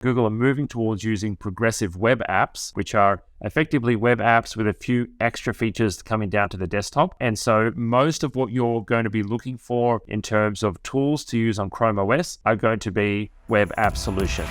Google are moving towards using progressive web apps, which are effectively web apps with a few extra features coming down to the desktop. And so most of what you're going to be looking for in terms of tools to use on Chrome OS are going to be web app solutions.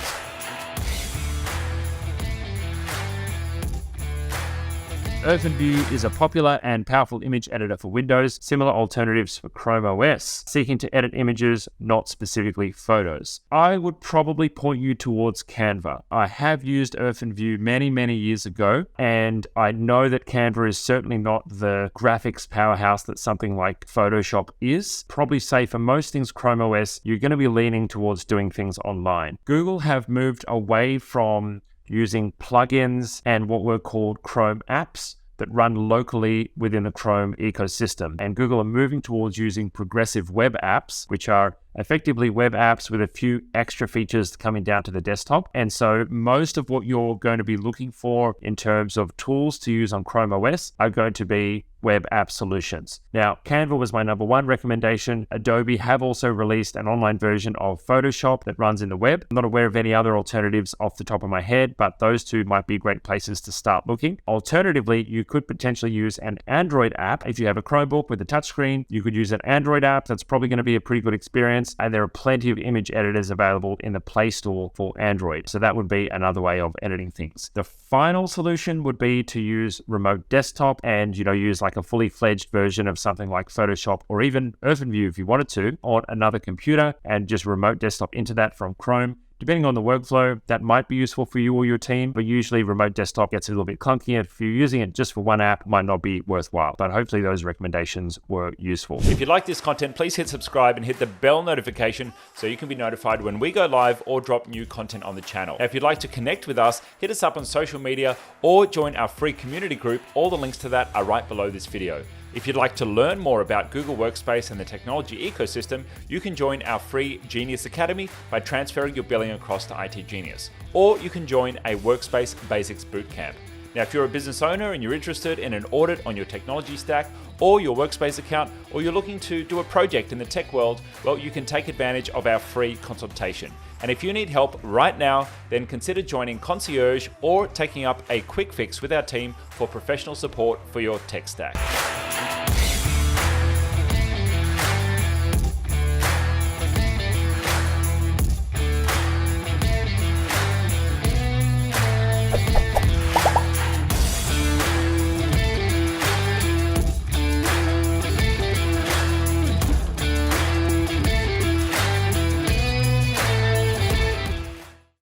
OpenView is a popular and powerful image editor for Windows, similar alternatives for Chrome OS, seeking to edit images, not specifically photos. I would probably point you towards Canva. I have used OpenView many years ago, and I know that Canva is certainly not the graphics powerhouse that something like Photoshop is. Probably say for most things Chrome OS, you're going to be leaning towards doing things online. Google have moved away from using plugins and what were called Chrome apps that run locally within the Chrome ecosystem. And Google are moving towards using progressive web apps, which are effectively web apps with a few extra features coming down to the desktop. And so most of what you're going to be looking for in terms of tools to use on Chrome OS are going to be web app solutions. Now, Canva was my number one recommendation. Adobe have also released an online version of Photoshop that runs in the web. I'm not aware of any other alternatives off the top of my head, but those two might be great places to start looking. Alternatively, you could potentially use an Android app. If you have a Chromebook with a touchscreen, you could use an Android app. That's probably going to be a pretty good experience. And there are plenty of image editors available in the Play Store for Android. So that would be another way of editing things. The final solution would be to use remote desktop and, use like a fully fledged version of something like Photoshop or even OpenView if you wanted to on another computer and just remote desktop into that from Chrome. Depending on the workflow, that might be useful for you or your team, but usually remote desktop gets a little bit clunky. And if you're using it just for one app, it might not be worthwhile. But hopefully those recommendations were useful. If you like this content, please hit subscribe and hit the bell notification so you can be notified when we go live or drop new content on the channel. Now, if you'd like to connect with us, hit us up on social media or join our free community group. All the links to that are right below this video. If you'd like to learn more about Google Workspace and the technology ecosystem, you can join our free Genius Academy by transferring your billing across to itGenius. Or you can join a Workspace Basics Bootcamp. Now, if you're a business owner and you're interested in an audit on your technology stack or your Workspace account, or you're looking to do a project in the tech world, well, you can take advantage of our free consultation. And if you need help right now, then consider joining Concierge or taking up a quick fix with our team for professional support for your tech stack.